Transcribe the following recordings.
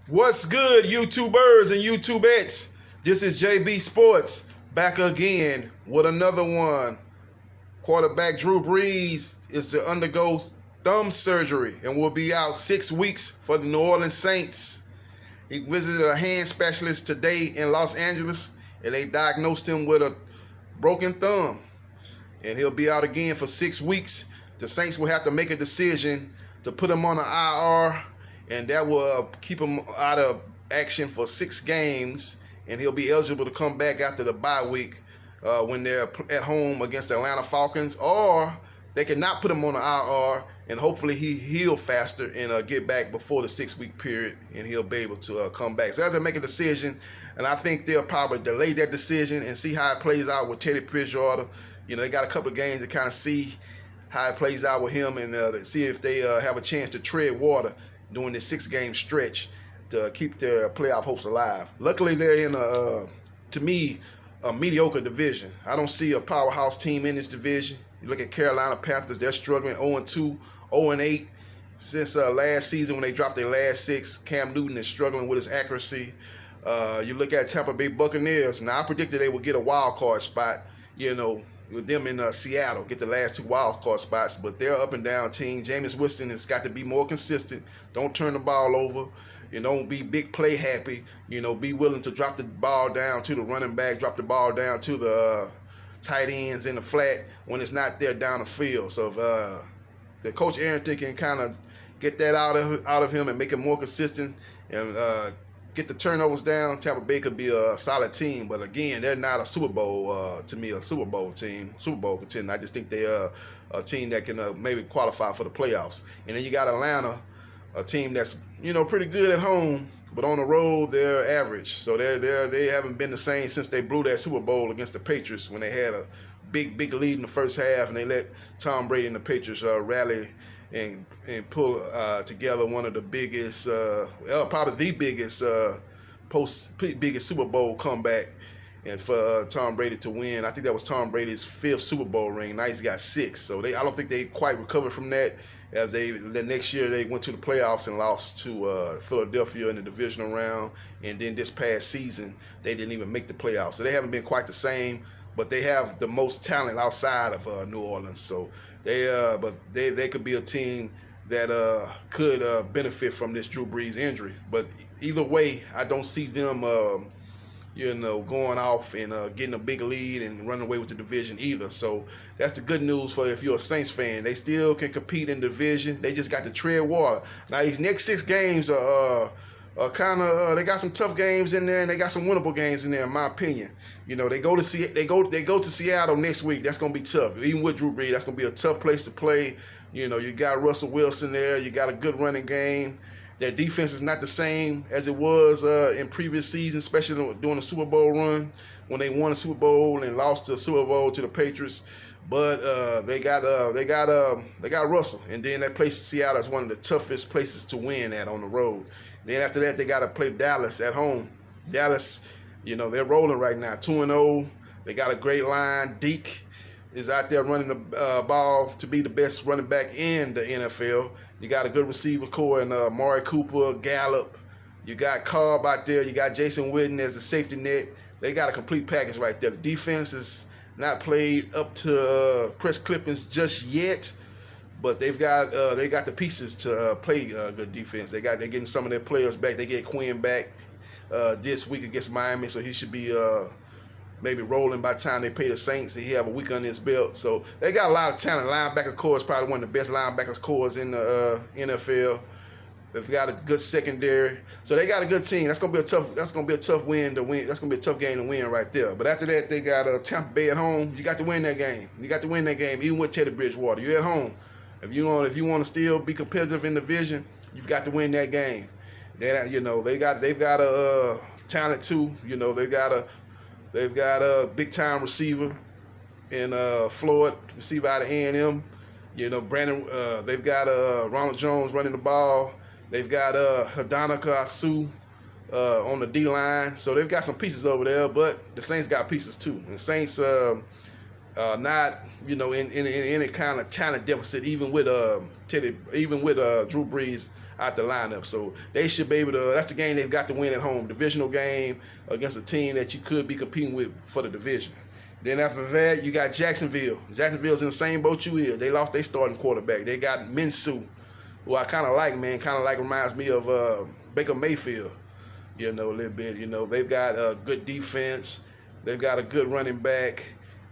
What's good, YouTubers and YouTubettes? This is JB Sports back again with another one. Quarterback Drea Brees is to undergo thumb surgery and will be out 6 weeks for the New Orleans Saints. He visited a hand specialist today in Los Angeles, and they diagnosed him with a broken thumb. And he'll be out again for 6 weeks. The Saints will have to make a decision to put him on an IR, and that will keep him out of action for 6 games, and he'll be eligible to come back after the bye week when they're at home against the Atlanta Falcons, or they can not put him on the IR, and hopefully he heal faster and get back before the 6-week period, and he'll be able to come back. So they have to make a decision, and I think they'll probably delay that decision and see how it plays out with Teddy Bridgewater. You know, they got a couple of games to kind of see how it plays out with him and see if they have a chance to tread water during this 6-game stretch to keep their playoff hopes alive. Luckily, they're in to me, a mediocre division. I don't see a powerhouse team in this division. You look at Carolina Panthers, they're struggling 0-2, 0-8. Since last season when they dropped their last 6, Cam Newton is struggling with his accuracy. You look at Tampa Bay Buccaneers. Now, I predicted they would get a wild card spot, you know, with them in Seattle, get the last 2 wild card spots, but they're up and down team. Jameis Winston has got to be more consistent. Don't turn the ball over. You know, don't be big play happy. You know, be willing to drop the ball down to the running back, drop the ball down to the tight ends in the flat when it's not there down the field. So if the coach Arrington can kind of get that out of him and make him more consistent and get the turnovers down, Tampa Bay could be a solid team. But again, they're not a Super Bowl, to me, a Super Bowl team, Super Bowl contender. I just think they're a team that can maybe qualify for the playoffs. And then you got Atlanta, a team that's, you know, pretty good at home, but on the road they're average. So they haven't been the same since they blew that Super Bowl against the Patriots when they had a big lead in the first half, and they let Tom Brady and the Patriots rally and pull together one of the biggest, probably the biggest biggest Super Bowl comeback, and for Tom Brady to win. I think that was Tom Brady's 5th Super Bowl ring. Now he's got 6, so I don't think they quite recovered from that. As the next year they went to the playoffs and lost to Philadelphia in the divisional round, and then this past season they didn't even make the playoffs. So they haven't been quite the same, but they have the most talent outside of New Orleans. So they could be a team that could benefit from this Drea Brees injury. But either way, I don't see them going off and getting a big lead and running away with the division either. So that's the good news for if you're a Saints fan. They still can compete in the division. They just got to tread water. Now these next 6 games are kind of they got some tough games in there, and they got some winnable games in there, in my opinion. You know, they go to Seattle next week. That's gonna be tough. Even with Drea Brees, that's gonna be a tough place to play. You know, you got Russell Wilson there. You got a good running game. Their defense is not the same as it was in previous seasons, especially during the Super Bowl run when they won the Super Bowl and lost the Super Bowl to the Patriots. But they got Russell, and then that place Seattle is one of the toughest places to win at on the road. Then after that, they got to play Dallas at home. Dallas, you know, they're rolling right now, 2-0. They got a great line. Deke is out there running the ball to be the best running back in the NFL. You got a good receiver core in Amari Cooper, Gallup. You got Cobb out there. You got Jason Witten as the safety net. They got a complete package right there. The defense is not played up to press clippings just yet, but they got the pieces to play good defense. They're getting some of their players back. They get Quinn back this week against Miami, so he should be maybe rolling by the time they pay the Saints. He have a week under his belt. So they got a lot of talent. Linebacker core is probably one of the best linebackers cores in the NFL. They've got a good secondary. So they got a good team. That's gonna be a tough win to win. That's gonna be a tough game to win right there. But after that, they got Tampa Bay at home. You got to win that game. You got to win that game, even with Teddy Bridgewater. You're at home. If you want to still be competitive in the division, you've got to win that game. They've got a talent too. You know, they've got a big time receiver in Floyd, receiver out of A&M. You know, Brandon. They've got Ronald Jones running the ball. They've got Hadanika Asu on the D line. So they've got some pieces over there, but the Saints got pieces too. And the Saints not, in any kind of talent deficit, even with Drea Brees out the lineup. So they should be able to. That's the game they've got to win at home. Divisional game against a team that you could be competing with for the division. Then after that, you got Jacksonville. Jacksonville's in the same boat you is. They lost their starting quarterback. They got Minshew, who I kind of like, man. Kind of like reminds me of Baker Mayfield, a little bit. They've got a good defense. They've got a good running back.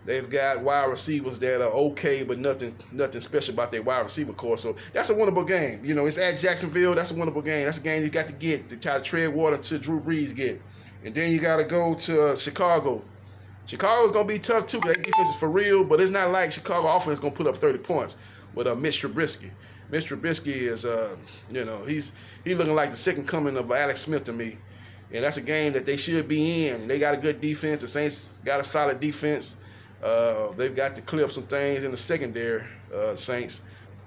They've got wide receivers that are okay, but nothing special about their wide receiver core. So that's a winnable game. It's at Jacksonville. That's a winnable game. That's a game you got to get to try to tread water until Drea Brees get. And then you got to go to Chicago. Chicago's going to be tough, too. Their defense is for real, but it's not like Chicago offense is going to put up 30 points with Mitch Trubisky. Mitch Trubisky is, he's looking like the second coming of Alex Smith to me. And that's a game that they should be in. And they got a good defense. The Saints got a solid defense. They've got to clear up some things in the secondary, Saints.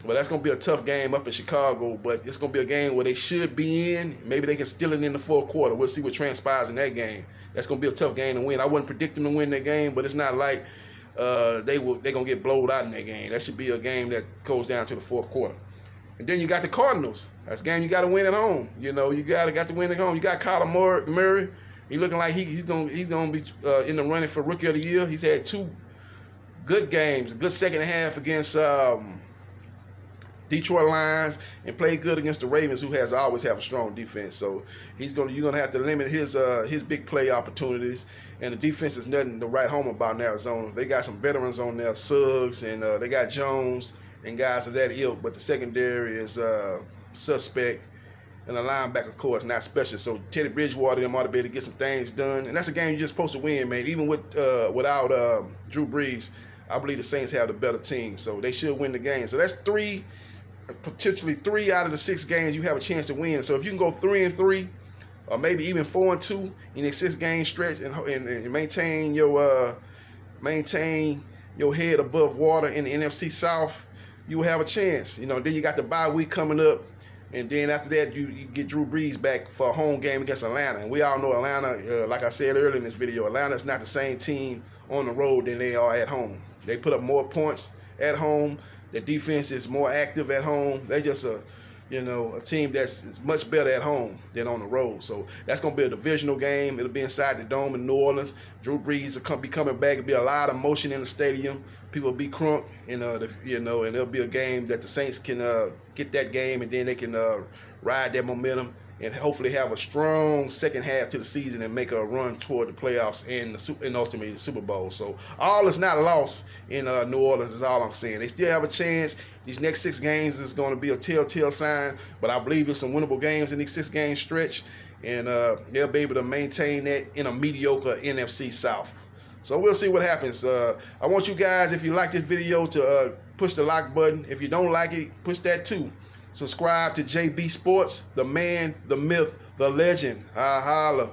But that's going to be a tough game up in Chicago. But it's going to be a game where they should be in. Maybe they can steal it in the fourth quarter. We'll see what transpires in that game. That's going to be a tough game to win. I wouldn't predict them to win that game, but it's not like they're going to get blowed out in that game. That should be a game that goes down to the fourth quarter. And then you got the Cardinals. That's a game you got to win at home. You got to win at home. You got Kyler Murray. He's looking like he's going to be in the running for Rookie of the Year. He's had 2 good games, a good second half against Detroit Lions, and played good against the Ravens, who always have a strong defense. So you're gonna have to limit his big play opportunities. And the defense is nothing to write home about in Arizona. They got some veterans on there, Suggs, and they got Jones and guys of that ilk. But the secondary is suspect, and the linebacker, of course, not special. So Teddy Bridgewater them ought to be able to get some things done. And that's a game you're just supposed to win, man. Even without Drea Brees, I believe the Saints have the better team, so they should win the game. So that's potentially 3 out of the 6 games you have a chance to win. So if you can go 3-3, or maybe even 4-2 in a 6-game stretch, and maintain your head above water in the NFC South, you will have a chance. Then you got the bye week coming up, and then after that you get Drea Brees back for a home game against Atlanta. And we all know Atlanta, like I said earlier in this video, Atlanta's not the same team on the road than they are at home. They put up more points at home. The defense is more active at home. They're just a team that's much better at home than on the road. So that's going to be a divisional game. It'll be inside the Dome in New Orleans. Drea Brees will be coming back. It'll be a lot of motion in the stadium. People will be crunk, and it'll be a game that the Saints can get that game, and then they can ride that momentum and hopefully have a strong second half to the season and make a run toward the playoffs and ultimately the Super Bowl. So all is not lost in New Orleans is all I'm saying. They still have a chance. These next 6 games is going to be a telltale sign, but I believe there's some winnable games in these 6-game stretch, and they'll be able to maintain that in a mediocre NFC South. So we'll see what happens. I want you guys, if you like this video, to push the like button. If you don't like it, push that too. Subscribe to JB Sports, the man, the myth, the legend. Holla.